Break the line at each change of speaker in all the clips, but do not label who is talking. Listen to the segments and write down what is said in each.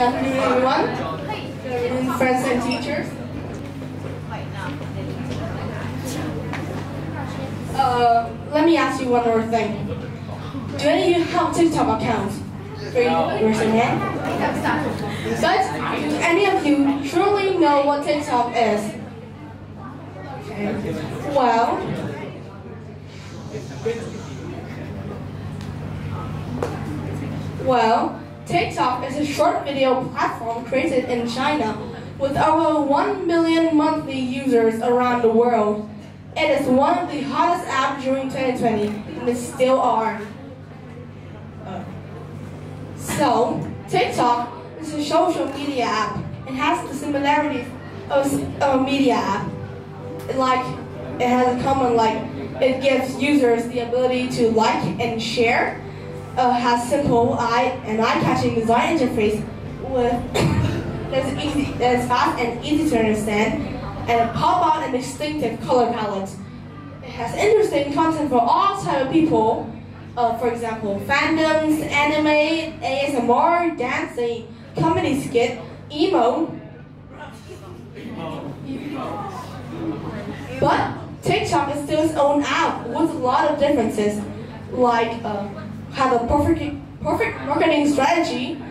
afternoon, everyone. Good afternoon, friends and teachers. Let me ask you one more thing. Do any of you have TikTok accounts? Raise your hand. But do any of you truly know what TikTok is? Okay. Well, TikTok is a short video platform created in China with over 1 million monthly users around the world. It is one of the hottest apps during 2020, and it still are. So, TikTok is a social media app. It has the similarities of a media app. It has a common, it gives users the ability to like and share, has simple eye-catching design interface that's fast and easy to understand, and a pop-out and distinctive color palette. It has interesting content for all types of people. For example, fandoms, anime, ASMR, dancing, comedy skit, emo. But TikTok is still its own app with a lot of differences, have a perfect marketing strategy,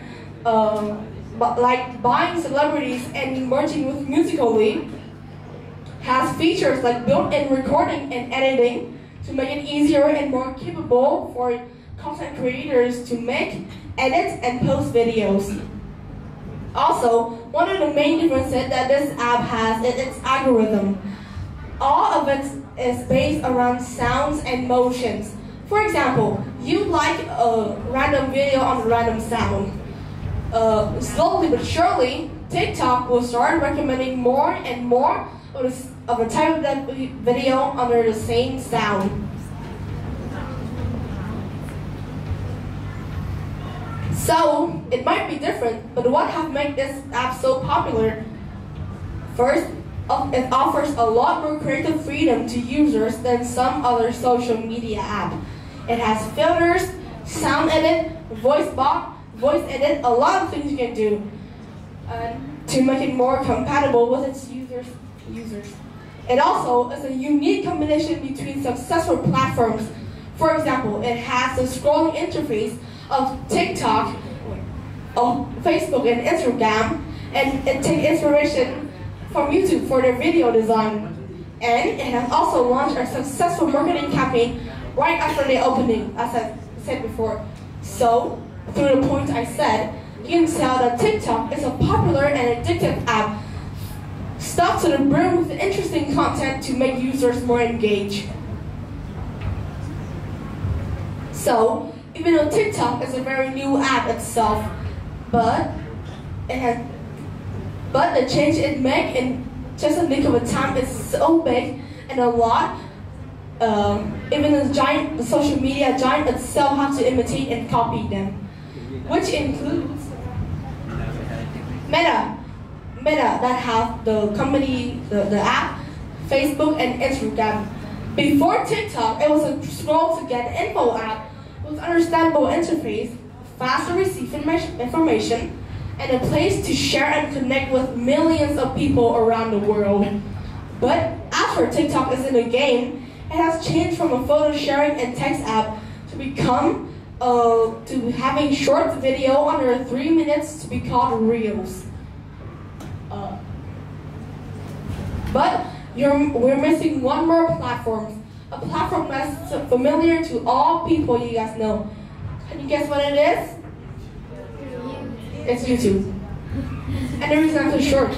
like buying celebrities and merging with Musical.ly, has features like built-in recording and editing to make it easier and more capable for content creators to make, edit, and post videos. Also, one of the main differences that this app has is its algorithm. All of it is based around sounds and motions. For example, you like a random video on a random sound. Slowly but surely, TikTok will start recommending more and more of the type of that video under the same sound. So, it might be different, but what have made this app so popular? First, it offers a lot more creative freedom to users than some other social media app. It has filters, sound edit, voice edit, a lot of things you can do to make it more compatible with its users. It also is a unique combination between successful platforms. For example, it has the scrolling interface of TikTok, of Facebook and Instagram, and it takes inspiration from YouTube for their video design. And it has also launched a successful marketing campaign right after the opening, as I said before. So, through the point I said, you can tell that TikTok is a popular and addictive app, stuffed to the brim with interesting content to make users more engaged. So, even though TikTok is a very new app itself, but the change it makes in just a nick of a time is so big and a lot. Even the social media giant itself has to imitate and copy them, which includes Meta that have the company, the app, Facebook and Instagram. Before TikTok, it was a scroll to get info app with understandable interface, fast to receive information, and a place to share and connect with millions of people around the world. But after TikTok is in the game, it has changed from a photo sharing and text app to become to having short video under 3 minutes to be called Reels. But we're missing one more platform, a platform that's familiar to all people you guys know. Can you guess what it is? It's YouTube. And the reason I'm so short.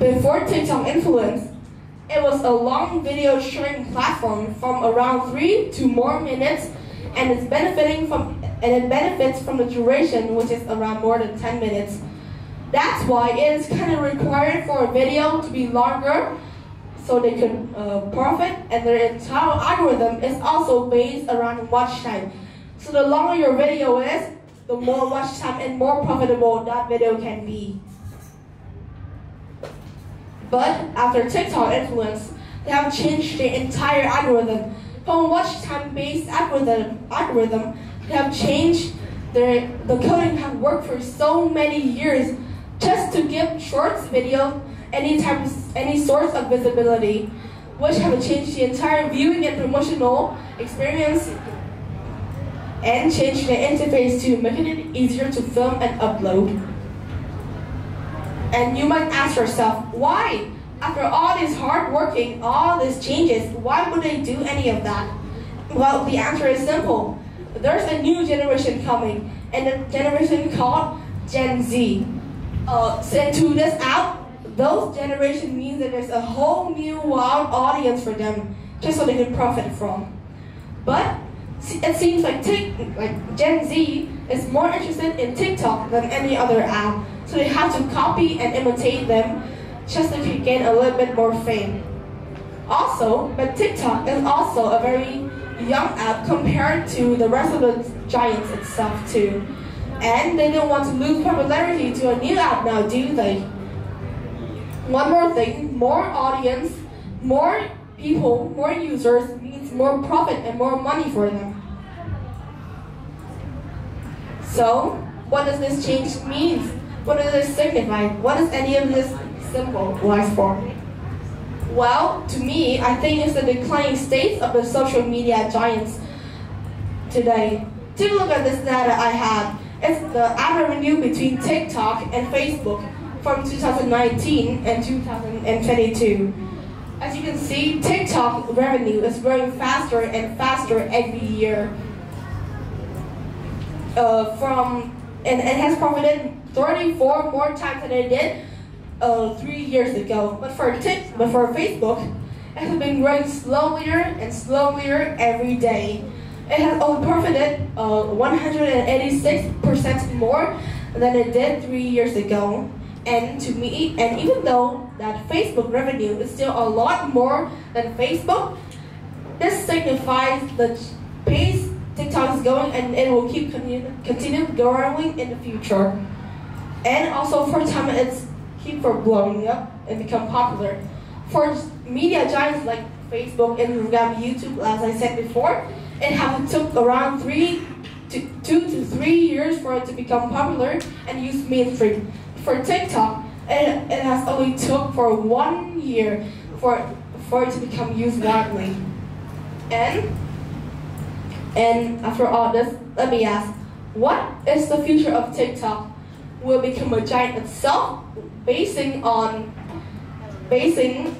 Before TikTok influence, it was a long video sharing platform from around 3 to more minutes, and it benefits from the duration, which is around more than 10 minutes. That's why it is kind of required for a video to be longer, so they could profit, and their entire algorithm is also based around watch time. So the longer your video is, the more watch time and more profitable that video can be. But after TikTok influence, they have changed the entire algorithm. From a watch time based algorithm, they have changed The coding have worked for so many years just to give shorts, video, any source of visibility, which have changed the entire viewing and promotional experience and changed the interface to making it easier to film and upload. And you might ask yourself, why? After all this hard working, all these changes, why would they do any of that? Well, the answer is simple. There's a new generation coming, and the generation called Gen Z. And to this out, those generation means that there's a whole new wild audience for them, just so they can profit from. But it seems like Gen Z is more interested in TikTok than any other app, so they have to copy and imitate them just so they can gain a little bit more fame. Also, but TikTok is also a very young app compared to the rest of the giants itself too. And they don't want to lose popularity to a new app now, do they? One more thing, more audience, more people, more users means more profit and more money for them. So, what does this change mean? What does this signify? What does any of this symbolize for? Well, to me, I think it's the declining state of the social media giants today. Take a look at this data I have. It's the ad revenue between TikTok and Facebook from 2019 and 2022. As you can see, TikTok revenue is growing faster and faster every year. And it has profited 34 more times than it did 3 years ago. But for Facebook, it has been growing slower and slower every day. It has only profited 186% more than it did 3 years ago. And to me, and even though that Facebook revenue is still a lot more than Facebook, this signifies the pace TikTok is going, and it will continue growing in the future. And also for time it's keep for blowing up and become popular. For media giants like Facebook, Instagram, YouTube, as I said before, it took around 2 to 3 years for it to become popular and used mainstream. For TikTok, it has only took for 1 year for it to become used widely. And after all this, let me ask, what is the future of TikTok? Will it become a giant itself, basing on everything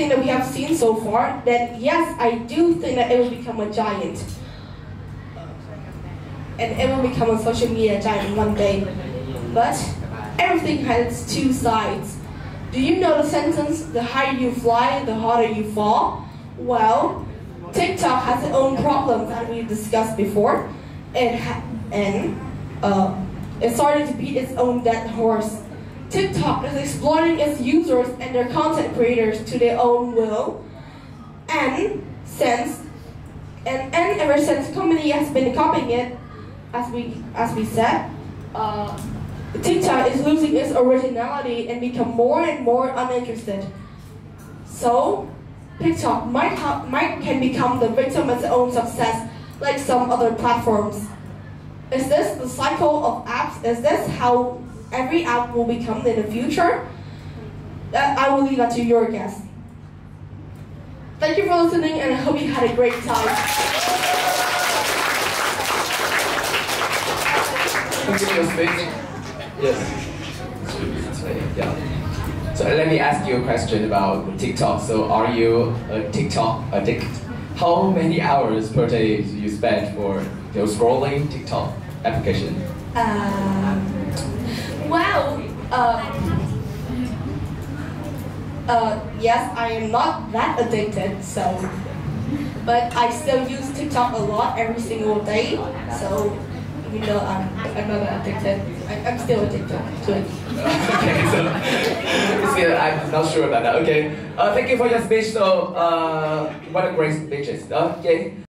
that we have seen so far? Then yes, I do think that it will become a giant. And it will become a social media giant one day. But everything has two sides. Do you know the sentence, the higher you fly, the harder you fall? Well, TikTok has its own problems that we discussed before. It started to beat its own dead horse. TikTok is exploiting its users and their content creators to their own will. And ever since the company has been copying it, as we said, TikTok is losing its originality and become more and more uninterested. So, TikTok can become the victim of its own success, like some other platforms. Is this the cycle of apps? Is this how every app will become in the future? I will leave that to your guess. Thank you for listening, and I hope you had a great time.
Thank you for your space. Yes. Yeah. So let me ask you a question about TikTok. So are you a TikTok addict? How many hours per day do you spend for scrolling TikTok application?
Yes, I am not that addicted, but I still use TikTok a lot every single day. So even though I'm not addicted, I'm still addicted to it.
Okay, so I'm not sure about that. Okay, thank you for your speech. So what a great speech. Okay.